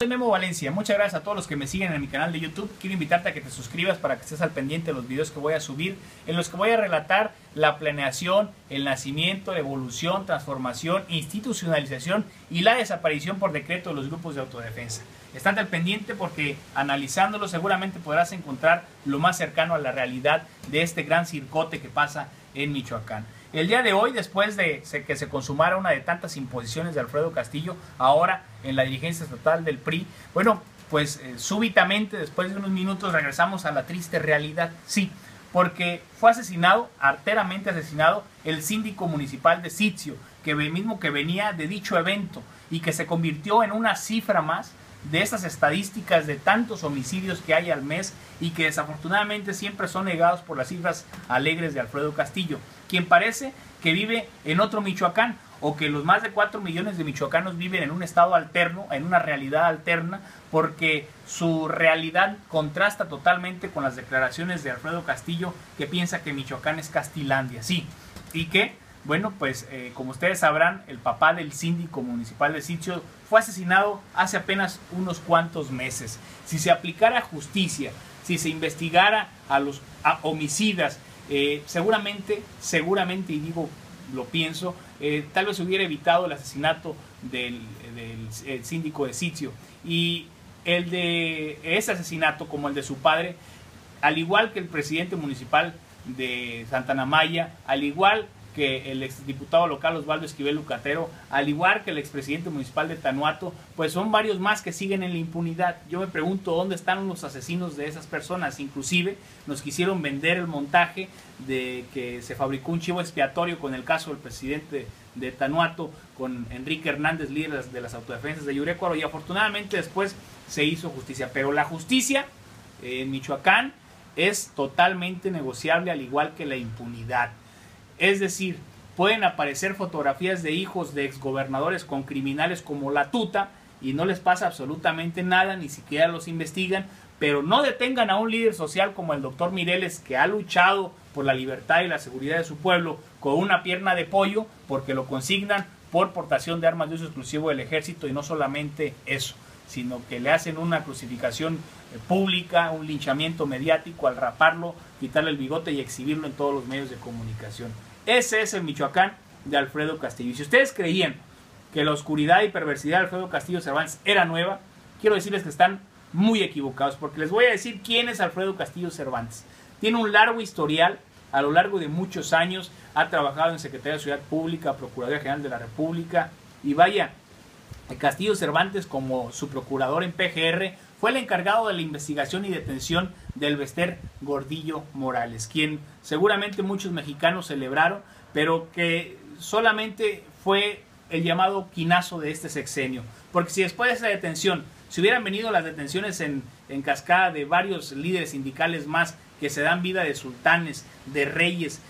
Soy Memo Valencia, muchas gracias a todos los que me siguen en mi canal de YouTube. Quiero invitarte a que te suscribas para que estés al pendiente de los videos que voy a subir, en los que voy a relatar la planeación, el nacimiento, la evolución, transformación, institucionalización y la desaparición por decreto de los grupos de autodefensa. Estate al pendiente porque analizándolo seguramente podrás encontrar lo más cercano a la realidad de este gran circote que pasa en Michoacán. El día de hoy, después de que se consumara una de tantas imposiciones de Alfredo Castillo, ahora en la dirigencia estatal del PRI, bueno, pues súbitamente, después de unos minutos, regresamos a la triste realidad. Sí, porque fue asesinado, arteramente asesinado, el síndico municipal de Sitzio, mismo que venía de dicho evento y que se convirtió en una cifra más de esas estadísticas de tantos homicidios que hay al mes y que desafortunadamente siempre son negados por las cifras alegres de Alfredo Castillo, quien parece que vive en otro Michoacán, o que los más de 4 millones de michoacanos viven en un estado alterno, en una realidad alterna, porque su realidad contrasta totalmente con las declaraciones de Alfredo Castillo, que piensa que Michoacán es Castilandia. Sí, y que, bueno, pues como ustedes sabrán, el papá del síndico municipal de Sitzio fue asesinado hace apenas unos cuantos meses. Si se aplicara justicia, si se investigara a los homicidas, seguramente, y digo, lo pienso, tal vez se hubiera evitado el asesinato del síndico de Sitzio. Y el de ese asesinato, como el de su padre, al igual que el presidente municipal de Santana Maya, al igual que el exdiputado local Osvaldo Esquivel Lucatero, al igual que el expresidente municipal de Tanuato, pues son varios más que siguen en la impunidad. Yo me pregunto dónde están los asesinos de esas personas. Inclusive nos quisieron vender el montaje de que se fabricó un chivo expiatorio con el caso del presidente de Tanuato, con Enrique Hernández, líder de las autodefensas de Yurecuaro, y afortunadamente después se hizo justicia. Pero la justicia en Michoacán es totalmente negociable, al igual que la impunidad. Es decir, pueden aparecer fotografías de hijos de exgobernadores con criminales como La Tuta y no les pasa absolutamente nada, ni siquiera los investigan, pero no detengan a un líder social como el doctor Mireles, que ha luchado por la libertad y la seguridad de su pueblo con una pierna de pollo, porque lo consignan por portación de armas de uso exclusivo del ejército, y no solamente eso, sino que le hacen una crucificación pública, un linchamiento mediático al raparlo, quitarle el bigote y exhibirlo en todos los medios de comunicación. Ese es el Michoacán de Alfredo Castillo. Y si ustedes creían que la oscuridad y perversidad de Alfredo Castillo Cervantes era nueva, quiero decirles que están muy equivocados, porque les voy a decir quién es Alfredo Castillo Cervantes. Tiene un largo historial, a lo largo de muchos años, ha trabajado en Secretaría de Seguridad Pública, Procuraduría General de la República, y vaya, Castillo Cervantes, como su procurador en PGR, fue el encargado de la investigación y detención del Bester Gordillo Morales, quien seguramente muchos mexicanos celebraron, pero que solamente fue el llamado quinazo de este sexenio. Porque si después de esa detención se hubieran venido las detenciones en cascada de varios líderes sindicales más que se dan vida de sultanes, de reyes,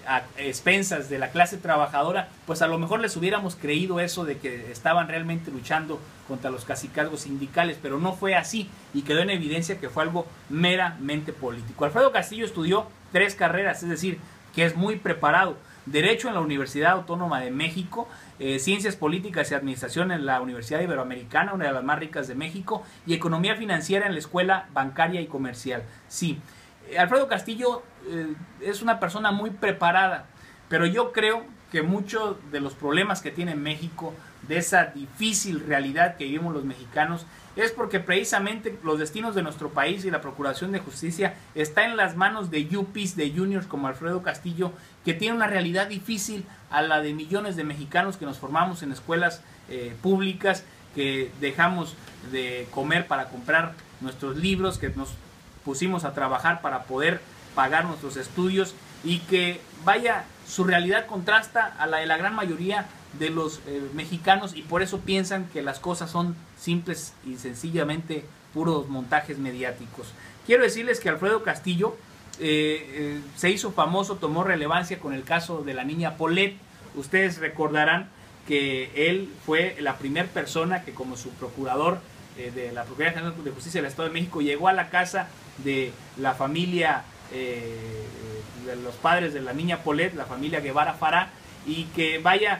a expensas de la clase trabajadora, pues a lo mejor les hubiéramos creído eso de que estaban realmente luchando contra los cacicazgos sindicales, pero no fue así y quedó en evidencia que fue algo meramente político. Alfredo Castillo estudió 3 carreras, es decir, que es muy preparado. Derecho en la Universidad Autónoma de México, Ciencias Políticas y Administración en la Universidad Iberoamericana, una de las más ricas de México, y Economía Financiera en la Escuela Bancaria y Comercial. Sí, Alfredo Castillo es una persona muy preparada, pero yo creo que muchos de los problemas que tiene México, de esa difícil realidad que vivimos los mexicanos, es porque precisamente los destinos de nuestro país y la Procuración de Justicia está en las manos de yuppies, de juniors como Alfredo Castillo, que tiene una realidad difícil a la de millones de mexicanos que nos formamos en escuelas públicas, que dejamos de comer para comprar nuestros libros, que nos pusimos a trabajar para poder pagar nuestros estudios, y que vaya, su realidad contrasta a la de la gran mayoría de los mexicanos, y por eso piensan que las cosas son simples y sencillamente puros montajes mediáticos. Quiero decirles que Alfredo Castillo se hizo famoso, tomó relevancia con el caso de la niña Polet. Ustedes recordarán que él fue la primera persona que, como su procurador de la Procuraduría General de Justicia del Estado de México, llegó a la casa de la familia, de los padres de la niña Polet, la familia Guevara Fará, y que vaya,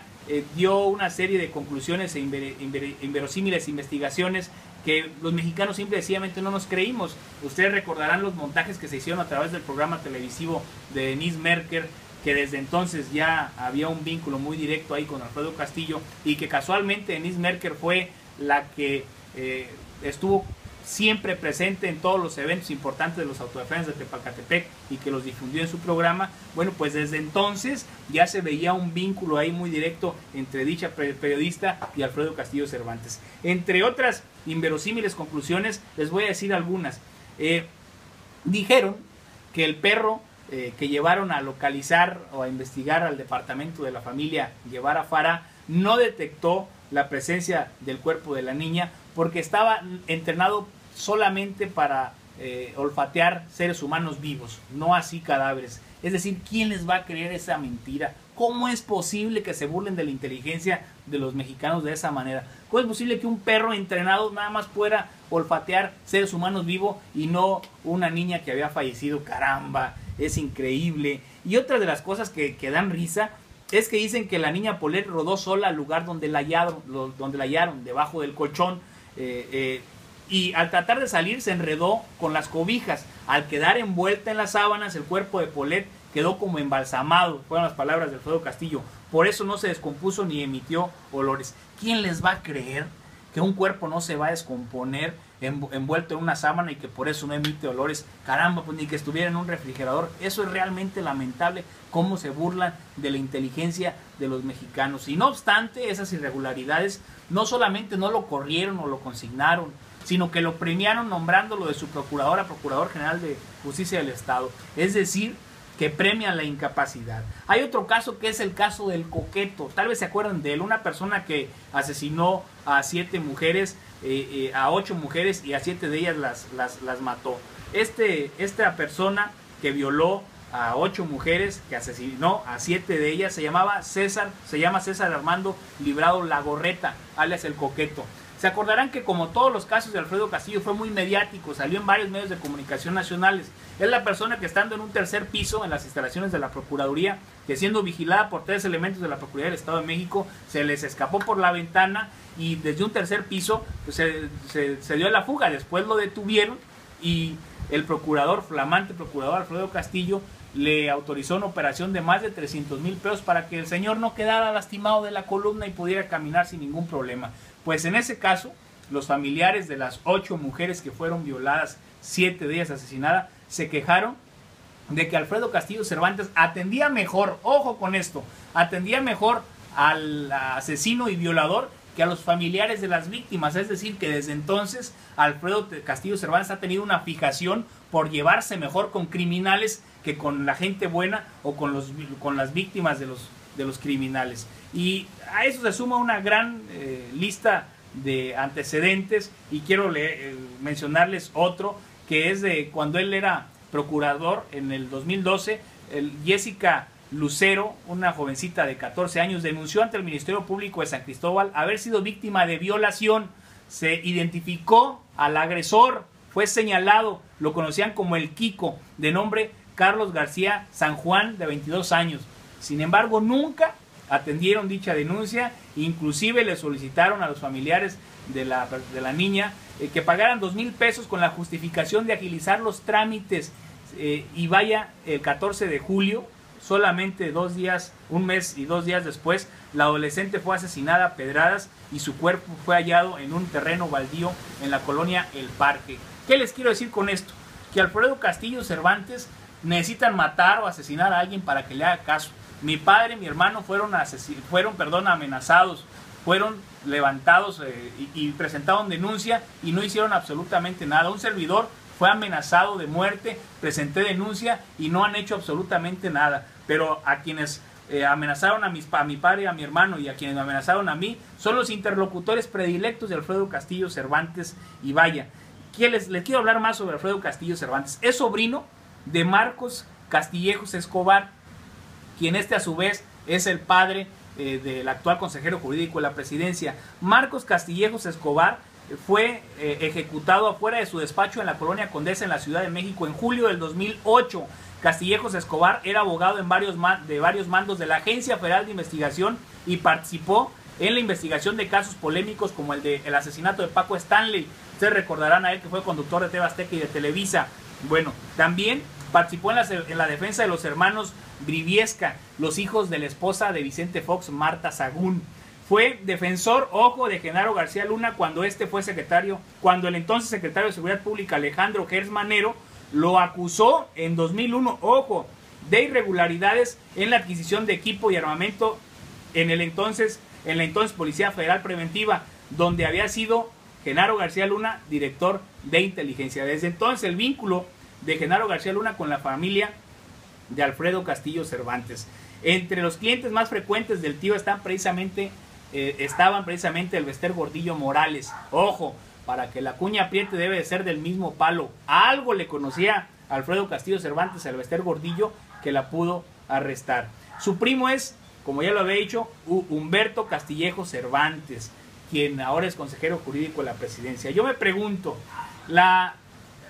dio una serie de conclusiones e inverosímiles investigaciones que los mexicanos simple y sencillamente no nos creímos. Ustedes recordarán los montajes que se hicieron a través del programa televisivo de Denise Merker, que desde entonces ya había un vínculo muy directo ahí con Alfredo Castillo, y que casualmente Denise Merker fue la que estuvo siempre presente en todos los eventos importantes de los autodefensas de Tepalcatepec y que los difundió en su programa. Bueno, pues desde entonces ya se veía un vínculo ahí muy directo entre dicha periodista y Alfredo Castillo Cervantes. Entre otras inverosímiles conclusiones, les voy a decir algunas. Dijeron que el perro que llevaron a localizar o a investigar al departamento de la familia Guevara Fara no detectó la presencia del cuerpo de la niña porque estaba entrenado solamente para olfatear seres humanos vivos, no así cadáveres. Es decir, ¿quién les va a creer esa mentira? ¿Cómo es posible que se burlen de la inteligencia de los mexicanos de esa manera? ¿Cómo es posible que un perro entrenado nada más pueda olfatear seres humanos vivos y no una niña que había fallecido? Caramba, es increíble. Y otra de las cosas que dan risa es que dicen que la niña Paulette rodó sola al lugar donde la hallaron, debajo del colchón, y al tratar de salir se enredó con las cobijas. Al quedar envuelta en las sábanas, el cuerpo de Paulette quedó como embalsamado, fueron las palabras de Alfredo Castillo. Por eso no se descompuso ni emitió olores. ¿Quién les va a creer que un cuerpo no se va a descomponer envuelto en una sábana y que por eso no emite olores? Caramba, pues ni que estuviera en un refrigerador. Eso es realmente lamentable, cómo se burlan de la inteligencia de los mexicanos. Y no obstante, esas irregularidades no solamente no lo corrieron o lo consignaron, sino que lo premiaron nombrándolo de su procurador a Procurador General de Justicia del Estado. Es decir, que premian la incapacidad. Hay otro caso que es el caso del Coqueto. Tal vez se acuerdan de él, una persona que asesinó a 7 mujeres, a 8 mujeres, y a 7 de ellas las mató. Esta persona que violó a 8 mujeres, que asesinó a 7 de ellas, se llama César Armando Librado Lagorreta, alias el Coqueto. Se acordarán que, como todos los casos de Alfredo Castillo, fue muy mediático, salió en varios medios de comunicación nacionales. Es la persona que, estando en un tercer piso en las instalaciones de la Procuraduría, que siendo vigilada por 3 elementos de la Procuraduría del Estado de México, se les escapó por la ventana y desde un tercer piso pues, se dio a la fuga. Después lo detuvieron y el flamante procurador Alfredo Castillo le autorizó una operación de más de 300,000 pesos para que el señor no quedara lastimado de la columna y pudiera caminar sin ningún problema. Pues en ese caso, los familiares de las 8 mujeres que fueron violadas, 7 de ellas asesinadas, se quejaron de que Alfredo Castillo Cervantes atendía mejor, ojo con esto, atendía mejor al asesino y violador que a los familiares de las víctimas. Es decir, que desde entonces Alfredo Castillo Cervantes ha tenido una fijación por llevarse mejor con criminales que con la gente buena o con las víctimas de los criminales. Y a eso se suma una gran lista de antecedentes, y quiero mencionarles otro, que es de cuando él era procurador en el 2012. Jessica Lucero, una jovencita de 14 años, denunció ante el Ministerio Público de San Cristóbal haber sido víctima de violación. Se identificó al agresor, fue señalado, lo conocían como el Kiko, de nombre Carlos García San Juan, de 22 años. Sin embargo, nunca atendieron dicha denuncia, inclusive le solicitaron a los familiares de la niña que pagaran 2,000 pesos con la justificación de agilizar los trámites, y vaya, el 14 de julio, solamente 2 días, un mes y 2 días después, la adolescente fue asesinada a pedradas y su cuerpo fue hallado en un terreno baldío en la colonia El Parque. ¿Qué les quiero decir con esto? Que Alfredo Castillo Cervantes necesitan matar o asesinar a alguien para que le haga caso. Mi padre y mi hermano fueron amenazados, fueron levantados y presentaron denuncia y no hicieron absolutamente nada. Un servidor fue amenazado de muerte, presenté denuncia y no han hecho absolutamente nada. Pero a quienes amenazaron a mi padre y a mi hermano, y a quienes me amenazaron a mí, son los interlocutores predilectos de Alfredo Castillo Cervantes. Y vaya, les quiero hablar más sobre Alfredo Castillo Cervantes. Es sobrino de Marcos Castillejos Escobar, quien a su vez es el padre del actual consejero jurídico de la presidencia. Marcos Castillejos Escobar fue ejecutado afuera de su despacho en la Colonia Condesa en la Ciudad de México en julio del 2008. Castillejos Escobar era abogado de varios mandos de la Agencia Federal de Investigación y participó en la investigación de casos polémicos como el asesinato de Paco Stanley. Ustedes recordarán a él que fue conductor de TV Azteca y de Televisa. Bueno, también participó en la defensa de los hermanos Briviesca, los hijos de la esposa de Vicente Fox, Marta Sagún. Fue defensor, ojo, de Genaro García Luna cuando cuando el entonces secretario de Seguridad Pública, Alejandro Gers Manero, lo acusó en 2001, ojo, de irregularidades en la adquisición de equipo y armamento en la entonces Policía Federal Preventiva, donde había sido Genaro García Luna director de inteligencia. Desde entonces el vínculo de Genaro García Luna con la familia de Alfredo Castillo Cervantes. Entre los clientes más frecuentes del tío estaban precisamente el Bester Gordillo Morales. Ojo, para que la cuña apriete debe de ser del mismo palo. Algo le conocía a Alfredo Castillo Cervantes, al Bester Gordillo, que la pudo arrestar. Su primo es, como ya lo había dicho, Humberto Castillejo Cervantes, quien ahora es consejero jurídico de la presidencia. Yo me pregunto,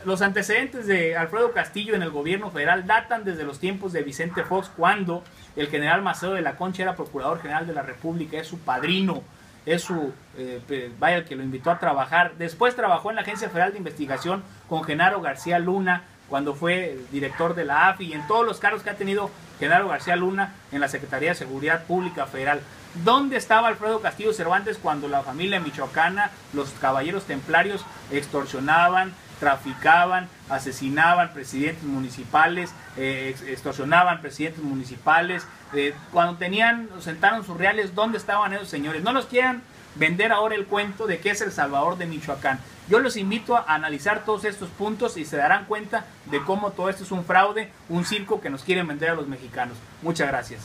los antecedentes de Alfredo Castillo en el gobierno federal datan desde los tiempos de Vicente Fox, cuando el general Macedo de la Concha era procurador general de la República, es su padrino, es el que lo invitó a trabajar. Después trabajó en la Agencia Federal de Investigación con Genaro García Luna, cuando fue director de la AFI, y en todos los cargos que ha tenido Genaro García Luna en la Secretaría de Seguridad Pública Federal. ¿Dónde estaba Alfredo Castillo Cervantes cuando la familia michoacana, los caballeros templarios, extorsionaban, traficaban, asesinaban presidentes municipales, extorsionaban presidentes municipales? Cuando sentaron sus reales, ¿dónde estaban esos señores? No nos quieran vender ahora el cuento de que es el Salvador de Michoacán. Yo los invito a analizar todos estos puntos y se darán cuenta de cómo todo esto es un fraude, un circo que nos quieren vender a los mexicanos. Muchas gracias.